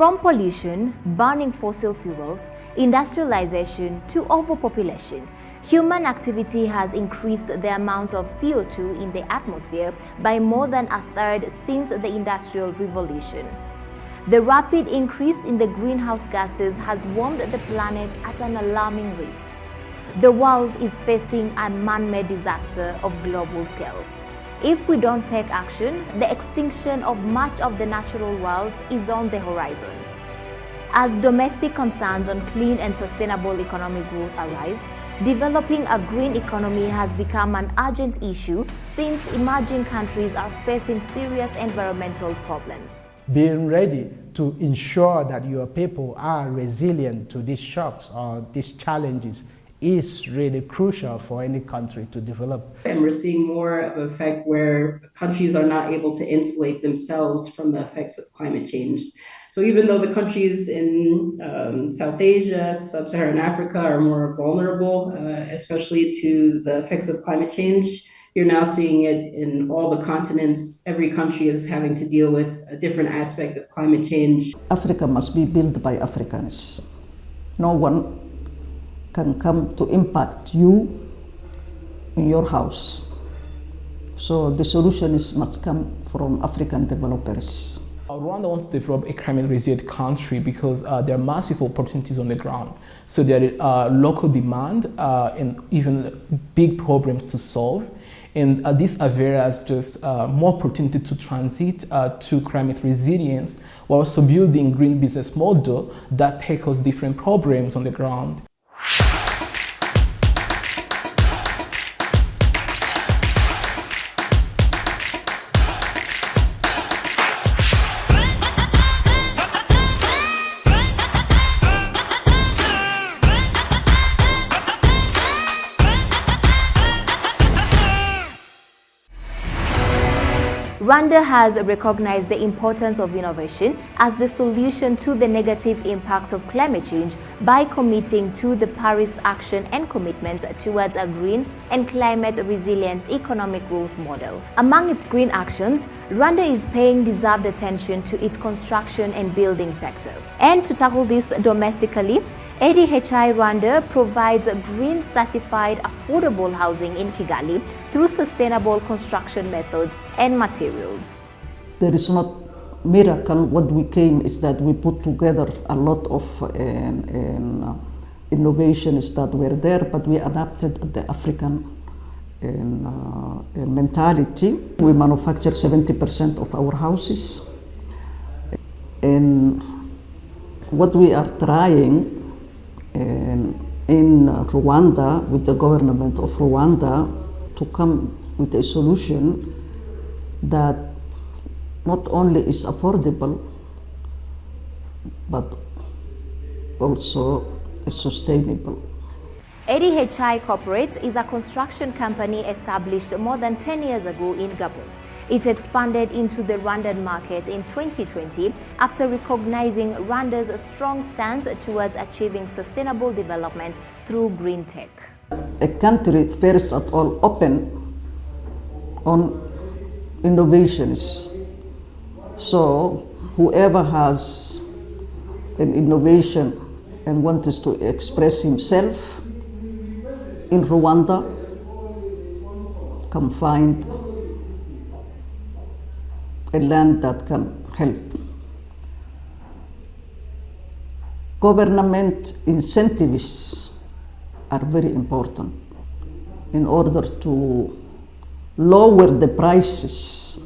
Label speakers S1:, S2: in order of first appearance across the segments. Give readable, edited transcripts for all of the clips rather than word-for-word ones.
S1: From pollution, burning fossil fuels, industrialization to overpopulation, human activity has increased the amount of CO2 in the atmosphere by more than a third since the Industrial Revolution. The rapid increase in the greenhouse gases has warmed the planet at an alarming rate. The world is facing a man-made disaster of global scale. If we don't take action, the extinction of much of the natural world is on the horizon. As domestic concerns on clean and sustainable economic growth arise, developing a green economy has become an urgent issue since emerging countries are facing serious environmental problems.
S2: Being ready to ensure that your people are resilient to these shocks or these challenges is really crucial for any country to develop.
S3: And we're seeing more of an effect where countries are not able to insulate themselves from the effects of climate change. So even though the countries in South Asia, Sub-Saharan Africa are more vulnerable, especially to the effects of climate change, you're now seeing it in all the continents. Every country is having to deal with a different aspect of climate change.
S4: Africa must be built by Africans. No one can come to impact you in your house. So the solution must come from African developers.
S5: Rwanda wants to develop a climate resilient country because there are massive opportunities on the ground. So there are local demand and even big problems to solve. And these are areas just more opportunity to transit to climate resilience, while also building green business model that tackles different problems on the ground.
S1: Rwanda has recognized the importance of innovation as the solution to the negative impact of climate change by committing to the Paris Action and commitments towards a green and climate-resilient economic growth model. Among its green actions, Rwanda is paying deserved attention to its construction and building sector. And to tackle this domestically, ADHI Rwanda provides green certified affordable housing in Kigali through sustainable construction methods and materials.
S4: There is not miracle. What we came is that we put together a lot of innovations that were there, but we adapted the African mentality. We manufacture 70% of our houses. And what we are trying in Rwanda, with the government of Rwanda, to come with a solution that not only is affordable, but also is sustainable.
S1: ADHI Corporate is a construction company established more than 10 years ago in Gabon. It expanded into the Rwandan market in 2020 after recognizing Rwanda's strong stance towards achieving sustainable development through green tech.
S4: A country first of all open on innovations. So whoever has an innovation and wants to express himself in Rwanda can find a land that can help. Government incentives are very important in order to lower the prices.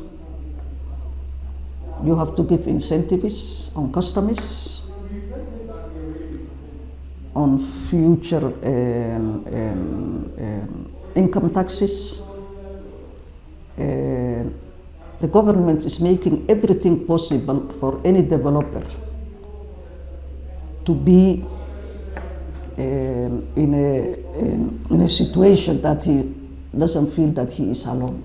S4: You have to give incentives on customers, on future income taxes. The government is making everything possible for any developer to be in a situation that he doesn't feel that he is alone.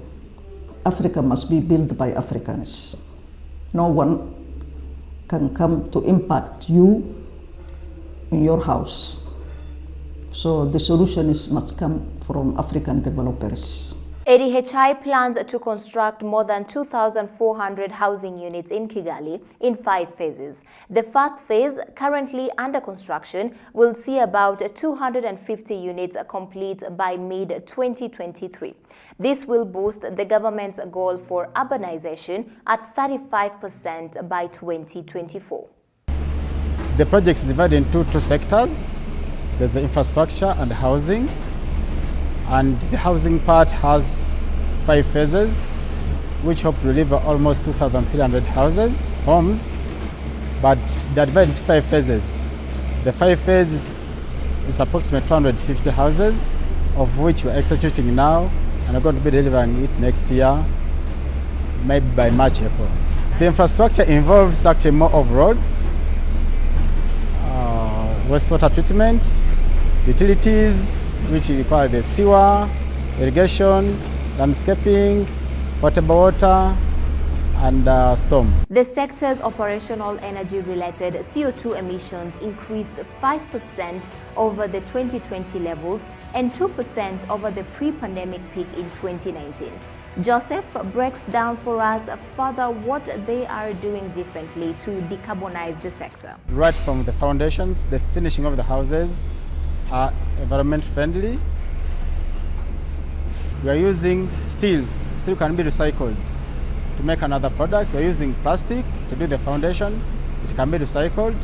S4: Africa must be built by Africans. No one can come to impact you in your house. So the solution must come from African developers.
S1: ADHI plans to construct more than 2,400 housing units in Kigali in 5 phases. The first phase, currently under construction, will see about 250 units complete by mid-2023. This will boost the government's goal for urbanization at 35% by 2024.
S6: The project is divided into 2 sectors. There's the infrastructure and the housing. And the housing part has 5 phases, which hope to deliver almost 2,300 homes, but they're divided into 5 phases. The 5 phases is approximately 250 houses, of which we're executing now, and are going to be delivering it next year, maybe by March, April. The infrastructure involves actually more of roads, wastewater treatment, utilities, which require the sewer, irrigation, landscaping, potable water, and storm.
S1: The sector's operational energy-related CO2 emissions increased 5% over the 2020 levels and 2% over the pre-pandemic peak in 2019. Joseph breaks down for us further what they are doing differently to decarbonize the sector.
S6: Right from the foundations, the finishing of the houses are environment friendly. We are using steel. Steel can be recycled to make another product. We are using plastic to do the foundation. It can be recycled.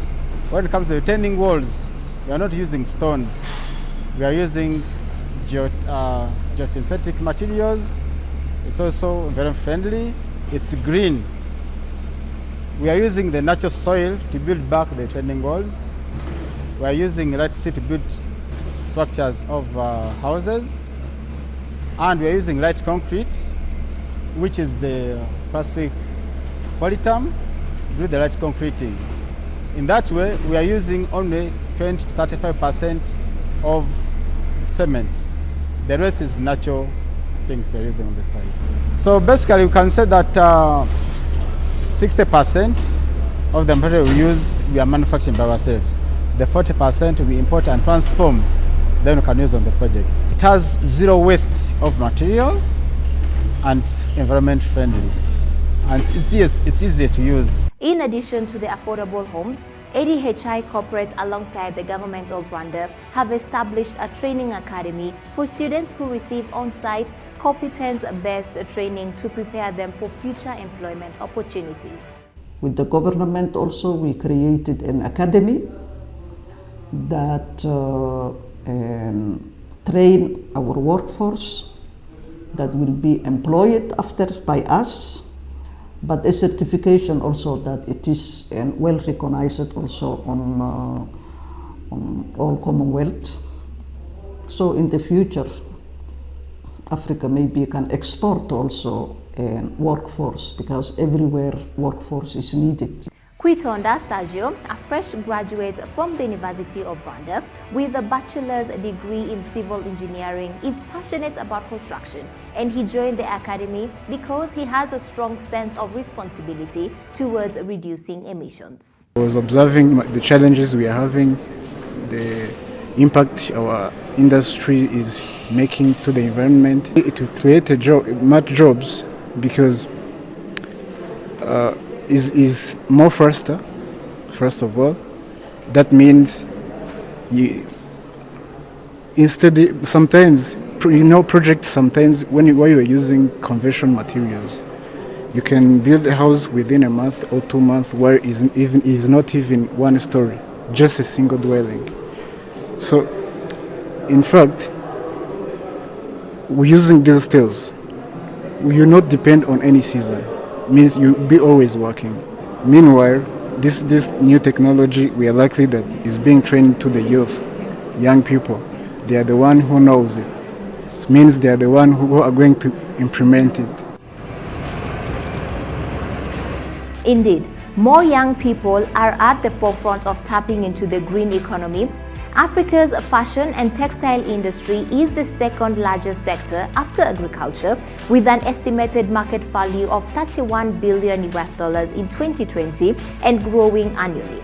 S6: When it comes to retaining walls, we are not using stones. We are using geosynthetic materials. It's also very friendly. It's green. We are using the natural soil to build back the retaining walls. We are using light steel to build structures of houses, and we are using light concrete, which is the plastic polytherm, to do the light concreting. In that way, we are using only 20 to 35% of cement. The rest is natural things we are using on the side. So basically, you can say that 60% of the material we use, we are manufacturing by ourselves. The 40% we import and transform, then we can use on the project. It has 0 waste of materials and it's environment friendly. And it's easier to use.
S1: In addition to the affordable homes, ADHI corporates alongside the government of Rwanda have established a training academy for students who receive on-site competence-based training to prepare them for future employment opportunities.
S4: With the government also, we created an academy that train our workforce that will be employed after by us, but a certification also that it is well recognized also on all Commonwealth. So in the future, Africa maybe can export also a workforce, because everywhere workforce is needed.
S1: Kwitonda Sergio, a fresh graduate from the University of Rwanda with a bachelor's degree in civil engineering, is passionate about construction, and he joined the academy because he has a strong sense of responsibility towards reducing emissions.
S7: I was observing the challenges we are having, the impact our industry is making to the environment. It will create much jobs, because is more faster, first of all. That means sometimes projects sometimes when you are using conventional materials, you can build a house within a month or 2 months where is not even 1 story, just a single dwelling. So in fact, we're using these steels. We will not depend on any season. Means you'll be always working. Meanwhile, this new technology, we are likely that is being trained to the youth, young people. They are the one who knows it. It means they are the one who are going to implement it.
S1: Indeed, more young people are at the forefront of tapping into the green economy. Africa's fashion and textile industry is the second largest sector after agriculture, with an estimated market value of $31 billion in 2020 and growing annually.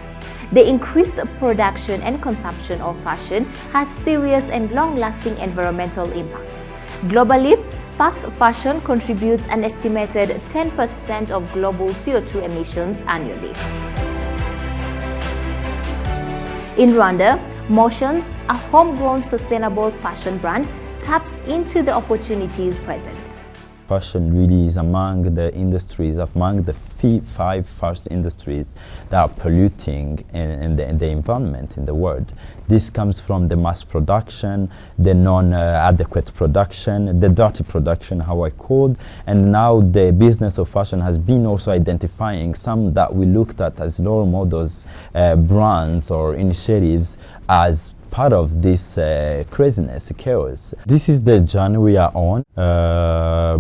S1: The increased production and consumption of fashion has serious and long-lasting environmental impacts. Globally, fast fashion contributes an estimated 10% of global CO2 emissions annually. In Rwanda, Motions, a homegrown sustainable fashion brand, taps into the opportunities present.
S8: Fashion really is among the industries, among the five first industries that are polluting in the environment in the world. This comes from the mass production, the non-adequate production, the dirty production, how I called, and now the business of fashion has been also identifying some that we looked at as role models, brands or initiatives as part of this craziness, chaos. This is the journey we are on.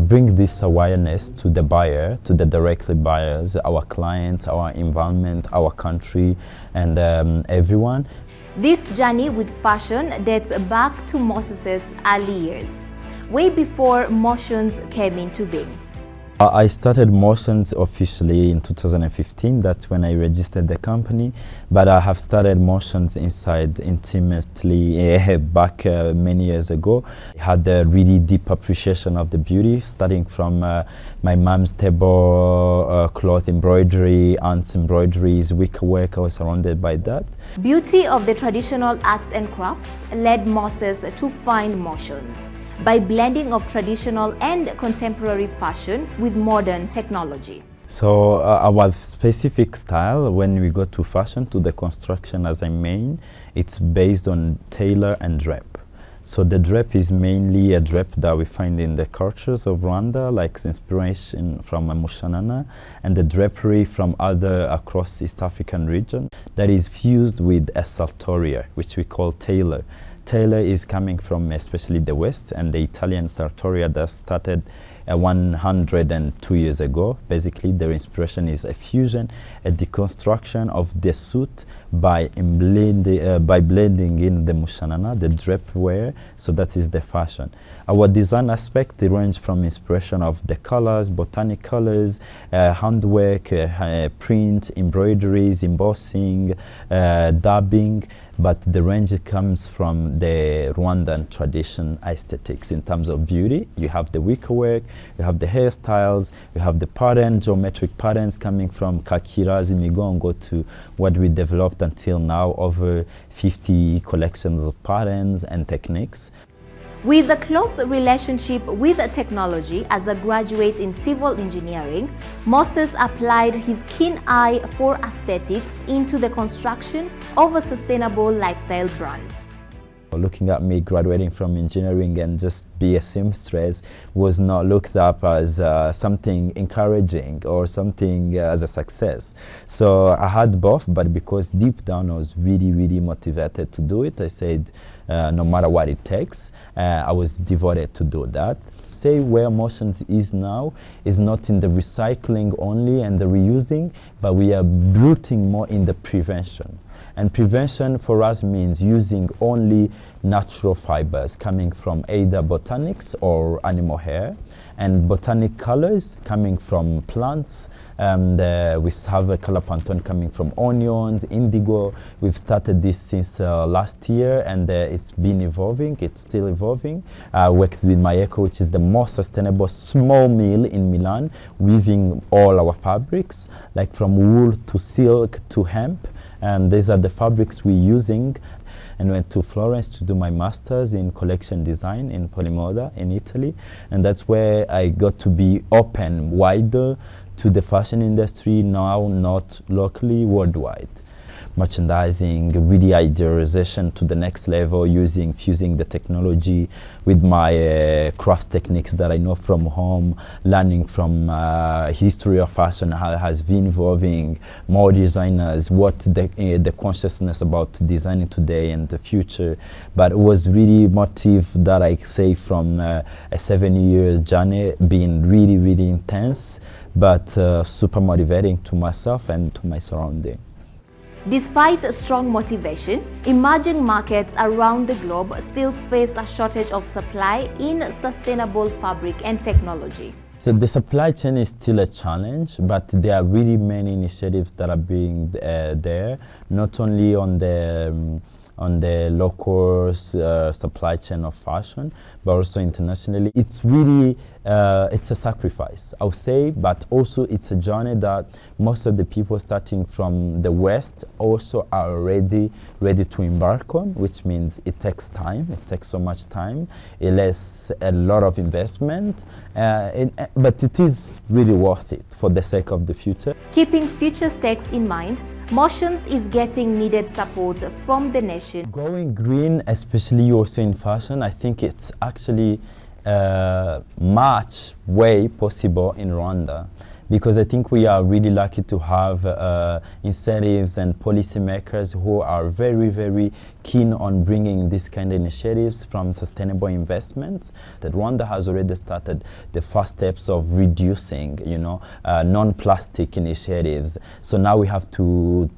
S8: Bring this awareness to the buyer, to the directly buyers, our clients, our environment, our country, and everyone.
S1: This journey with fashion dates back to Moses' early years, way before Motions came into being.
S8: I started Motions officially in 2015. That's when I registered the company. But I have started Motions inside intimately back many years ago. I had a really deep appreciation of the beauty, starting from my mom's table cloth embroidery, aunt's embroideries, wicker work. I was surrounded by that.
S1: Beauty of the traditional arts and crafts led Moses to find Motions by blending of traditional and contemporary fashion with modern technology.
S8: So our specific style, when we go to fashion, to the construction as a main, it's based on tailor and drape. So the drape is mainly a drape that we find in the cultures of Rwanda, like inspiration from Mushanana, and the drapery from other across East African region that is fused with a sartoria, which we call tailor. Tailor is coming from especially the West, and the Italian sartoria that started 102 years ago. Basically, their inspiration is a fusion, a deconstruction of the suit by blending in the mushanana, the drape wear. So that is the fashion. Our design aspect, they range from inspiration of the colors, botanic colors, handwork, print, embroideries, embossing, dabbing. But the range comes from the Rwandan tradition aesthetics in terms of beauty. You have the wicker work, you have the hairstyles, you have the pattern, geometric patterns coming from Kakirazi Migongo to what we developed until now, over 50 collections of patterns and techniques.
S1: With a close relationship with technology as a graduate in civil engineering, Moses applied his keen eye for aesthetics into the construction of a sustainable lifestyle brand.
S8: Looking at me graduating from engineering and just be a seamstress was not looked up as something encouraging or something as a success. So I had both, but because deep down I was really motivated to do it, I said no matter what it takes, I was devoted to do that. Say where Motions is now is not in the recycling only and the reusing, but we are rooting more in the prevention. And prevention for us means using only natural fibers coming from either botanics or animal hair, and botanic colors coming from plants. We have a color pantone coming from onions, indigo. We've started this since last year, and it's been evolving. It's still evolving. I worked with Maeko, which is the most sustainable small mill in Milan, weaving all our fabrics, like from wool to silk to hemp. And these are the fabrics we're using. And went to Florence to do my master's in collection design in Polimoda in Italy. And that's where I got to be open wider to the fashion industry, now not locally, worldwide. Merchandising, really idealization to the next level, fusing the technology with my craft techniques that I know from home, learning from history of fashion, how it has been evolving, more designers, what the consciousness about designing today and the future. But it was really motive that I say from a 7-year journey, being really intense, but super motivating to myself and to my surrounding.
S1: Despite strong motivation, emerging markets around the globe still face a shortage of supply in sustainable fabric and technology.
S8: So the supply chain is still a challenge, but there are really many initiatives that are being there, not only on the on the local supply chain of fashion, but also internationally. It's really, it's a sacrifice, I would say, but also it's a journey that most of the people starting from the West also are already ready to embark on, which means it takes time, it takes so much time, it has a lot of investment, but it is really worth it for the sake of the future.
S1: Keeping future stakes in mind, Motions is getting needed support from the nation.
S8: Going green, especially also in fashion, I think it's actually much way possible in Rwanda, because I think we are really lucky to have incentives and policymakers who are very, very keen on bringing this kind of initiatives from sustainable investments. That Rwanda has already started the first steps of reducing, non-plastic initiatives. So now we have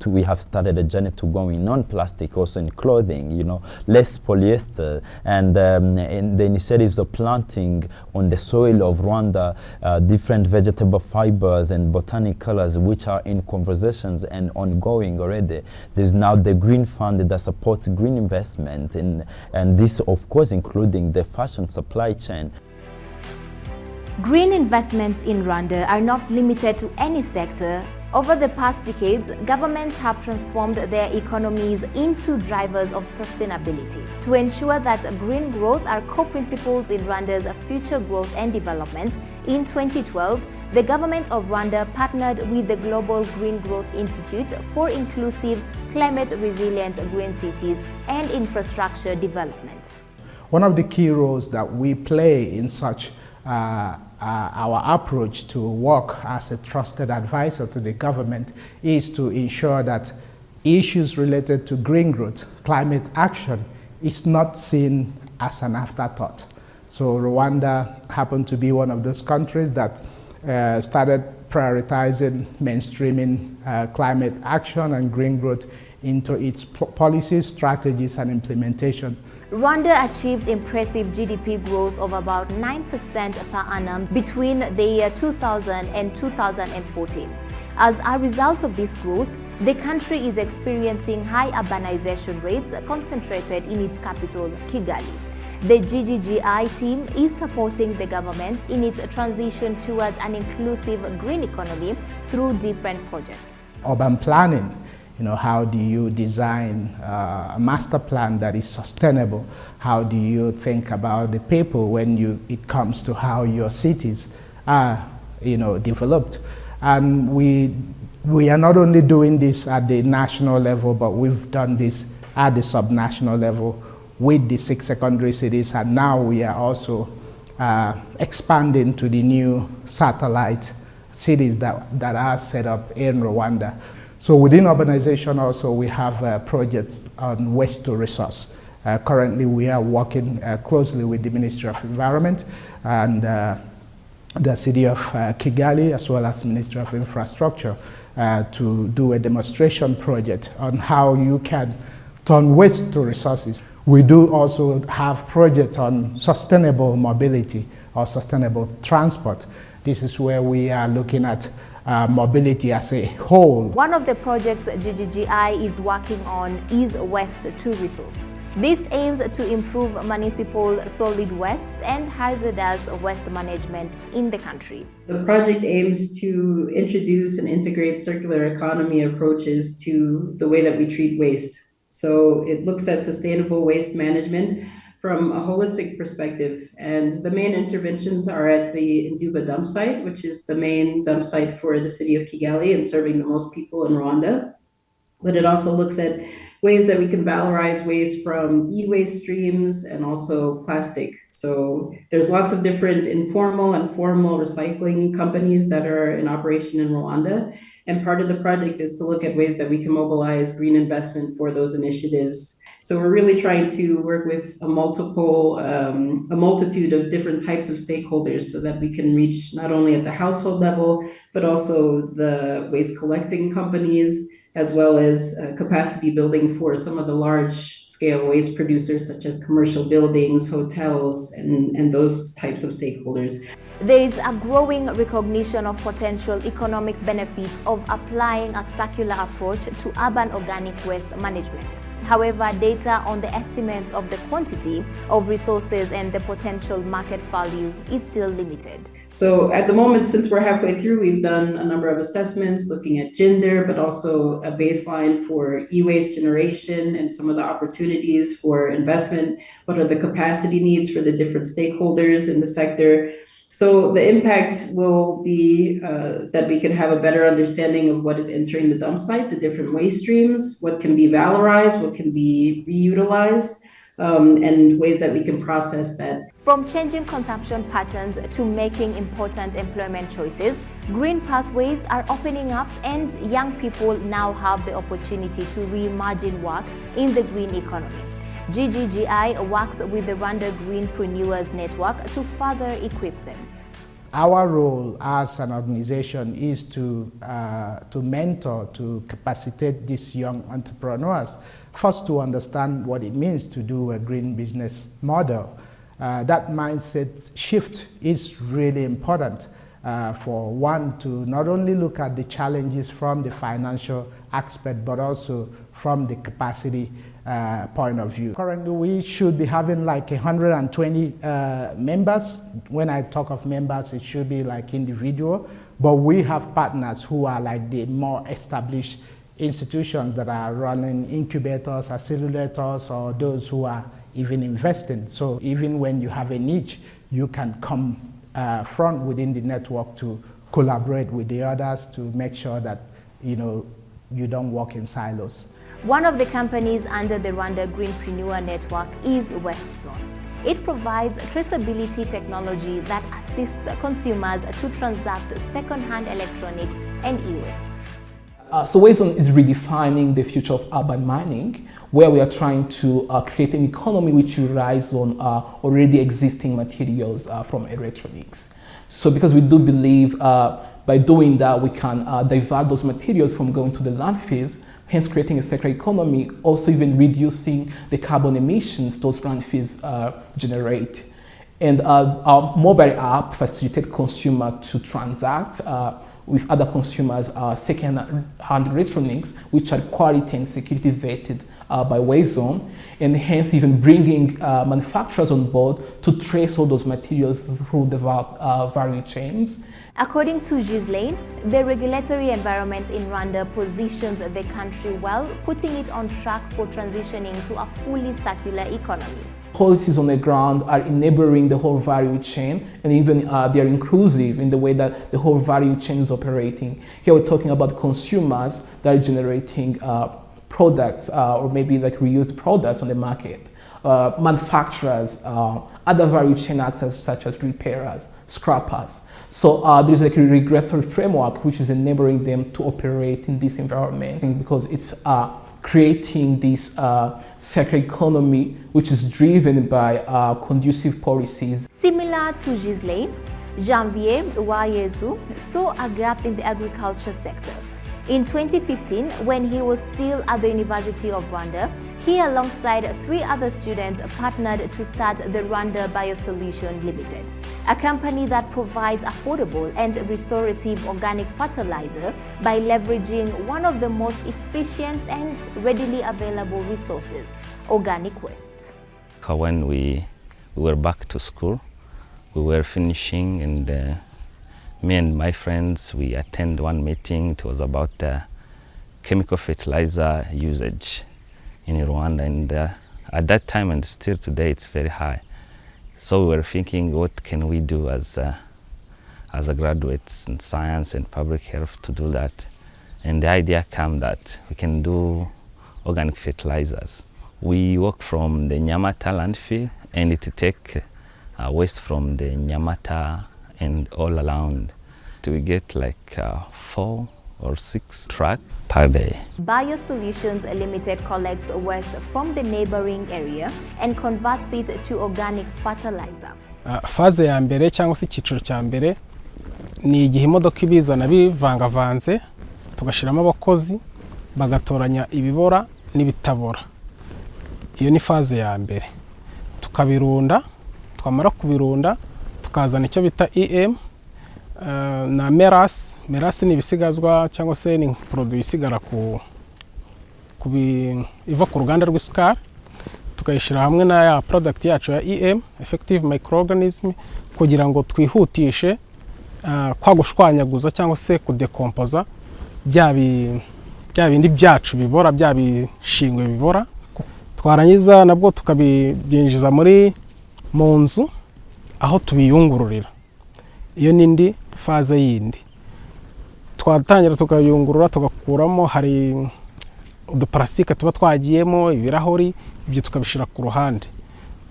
S8: we have started a journey to going non-plastic also in clothing, less polyester, and in the initiatives of planting on the soil of Rwanda different vegetable fibers and botanic colors, which are in conversations and ongoing already. There's now the Green Fund that supports green investment, and this of course including the fashion supply chain.
S1: Green investments in Rwanda are not limited to any sector. Over the past decades, governments have transformed their economies into drivers of sustainability. To ensure that green growth are core principles in Rwanda's future growth and development, in 2012, the government of Rwanda partnered with the Global Green Growth Institute for inclusive, climate-resilient green cities and infrastructure development.
S2: One of the key roles that we play in such our approach to work as a trusted advisor to the government is to ensure that issues related to green growth, climate action, is not seen as an afterthought. So Rwanda happened to be one of those countries that started prioritizing mainstreaming climate action and green growth into its policies, strategies, and implementation.
S1: Rwanda achieved impressive GDP growth of about 9% per annum between the year 2000 and 2014. As a result of this growth, the country is experiencing high urbanization rates concentrated in its capital, Kigali. The GGGI team is supporting the government in its transition towards an inclusive green economy through different projects.
S2: Urban planning. How do you design a master plan that is sustainable? How do you think about the people when it comes to how your cities are, developed? And we are not only doing this at the national level, but we've done this at the subnational level with the 6 secondary cities, and now we are also expanding to the new satellite cities that are set up in Rwanda. So within urbanization also, we have projects on waste to resource. Currently, we are working closely with the Ministry of Environment and the City of Kigali, as well as Ministry of Infrastructure, to do a demonstration project on how you can turn waste to resources. We do also have projects on sustainable mobility or sustainable transport. This is where we are looking at mobility as a whole.
S1: One of the projects GGGI is working on is waste to resource. This aims to improve municipal solid waste and hazardous waste management in the country.
S3: The project aims to introduce and integrate circular economy approaches to the way that we treat waste. So it looks at sustainable waste management from a holistic perspective. And the main interventions are at the Nduba dump site, which is the main dump site for the city of Kigali and serving the most people in Rwanda. But it also looks at ways that we can valorize waste from e-waste streams and also plastic. So there's lots of different informal and formal recycling companies that are in operation in Rwanda. And part of the project is to look at ways that we can mobilize green investment for those initiatives. So we're really trying to work with a multitude of different types of stakeholders so that we can reach not only at the household level, but also the waste collecting companies, as well as capacity building for some of the large scale waste producers such as commercial buildings, hotels, and those types of stakeholders.
S1: There is a growing recognition of potential economic benefits of applying a circular approach to urban organic waste management. However, data on the estimates of the quantity of resources and the potential market value is still limited.
S3: So at the moment, since we're halfway through, we've done a number of assessments looking at gender, but also a baseline for e-waste generation and some of the opportunities for investment. What are the capacity needs for the different stakeholders in the sector? So the impact will be that we can have a better understanding of what is entering the dump site, the different waste streams, what can be valorized, what can be reutilized, and ways that we can process that.
S1: From changing consumption patterns to making important employment choices, green pathways are opening up, and young people now have the opportunity to reimagine work in the green economy. GGGI works with the Rwanda Greenpreneurs Network to further equip them.
S2: Our role as an organization is to mentor, to capacitate these young entrepreneurs, first to understand what it means to do a green business model. That mindset shift is really important for one to not only look at the challenges from the financial aspect, but also from the capacity point of view. Currently, we should be having like 120 members. When I talk of members, it should be like individual, but we have partners who are like the more established institutions that are running incubators, accelerators, or those who are even investing. So even when you have a niche, you can come front within the network to collaborate with the others to make sure that you don't work in silos.
S1: One of the companies under the Rwanda Greenpreneur Network is WasteZone. It provides traceability technology that assists consumers to transact second-hand electronics and e-waste.
S5: So WasteZone is redefining the future of urban mining, where we are trying to create an economy which relies on already existing materials from electronics. So because we do believe by doing that, we can divert those materials from going to the landfills, hence creating a circular economy, also even reducing the carbon emissions those landfills generate. And our mobile app facilitates consumers to transact with other consumers second-hand electronics, which are quality and security vetted by WasteZone, and hence even bringing manufacturers on board to trace all those materials through the value chains.
S1: According to Ghislaine, the regulatory environment in Rwanda positions the country well, putting it on track for transitioning to a fully circular economy.
S5: Policies on the ground are enabling the whole value chain, and even they are inclusive in the way that the whole value chain is operating. Here we're talking about consumers that are generating products or maybe like reused products on the market. Manufacturers, other value chain actors such as repairers, scrappers. So there's like a regulatory framework which is enabling them to operate in this environment, because it's creating this circular economy which is driven by conducive policies.
S1: Similar to Ghislaine, Janvier Uwayezu saw a gap in the agriculture sector. In 2015, when he was still at the University of Rwanda, he alongside 3 other students partnered to start the Rwanda Biosolution Limited, a company that provides affordable and restorative organic fertilizer by leveraging one of the most efficient and readily available resources, organic waste.
S9: When we were back to school, we were finishing, and me and my friends, we attended one meeting. It was about chemical fertilizer usage in Rwanda, and at that time and still today it's very high. So we were thinking, what can we do as a graduates in science and public health to do that? And the idea came that we can do organic fertilizers. We work from the Nyamata landfill, and it take waste from the Nyamata and all around. We get like 4 or 6 trucks per day.
S1: Biosolutions Limited collects waste from the neighboring area and converts it to organic fertilizer.
S10: Faze ya mbere cyangwa se icyiciro cya mbere ni igihe imodoka ibizana bivangavanze, tugashiramo abakozi bagatoranya ibibora n'ibitabora. iyo ni faze ya mbere. Tukabirunda, twamara kubirunda tukazana icyo bita EM na meras. Meras ni ibisigazwa cyangwa se ni produit isigara iva ku ruganda rw'isukari, tukayishyira hamwe na ya product yacu ya EM, effective microorganism, kugira ngo twihutishe kwa gushwanyaguza cyangwa se kudekompoza bya bindi byacu bibora, bya bishingwe bibora. Twarangiza nabwo tukabyinjiza mu nzu aho tubiyungururira. Iyo nindi faze yindi. Twatangira tukayungurura, tugakuramo hari uduparasitike tuba twagiyemo, ibirahuri, ibyo tukabishira ku ruhande.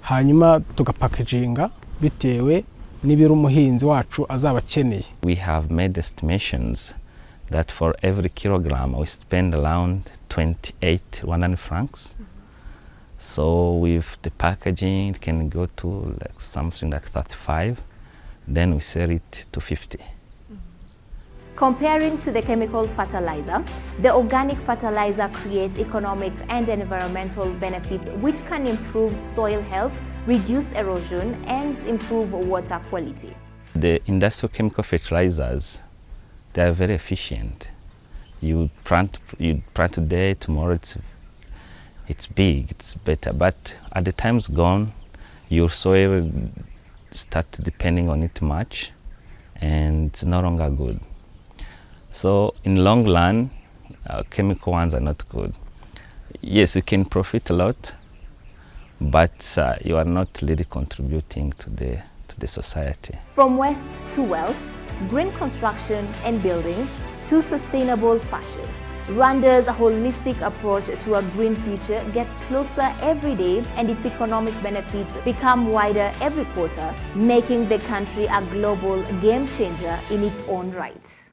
S10: Hanyuma tugapackaging bitewe n'ibiro umuhinzi wacu azaba akeneye.
S9: We have made estimations that for every kilogram we spend around 100 francs. So with the packaging it can go to like something like 35, then we sell it to 50.
S1: Comparing to the chemical fertilizer, the organic fertilizer creates economic and environmental benefits which can improve soil health, reduce erosion, and improve water quality.
S9: The industrial chemical fertilizers, they are very efficient. You plant today, tomorrow it's big, it's better, but at the time's gone, your soil start depending on it much, and it's no longer good. So in long run, chemical ones are not good. Yes, you can profit a lot, but you are not really contributing to the society.
S1: From waste to wealth, green construction and buildings to sustainable fashion, Rwanda's holistic approach to a green future gets closer every day, and its economic benefits become wider every quarter, making the country a global game changer in its own right.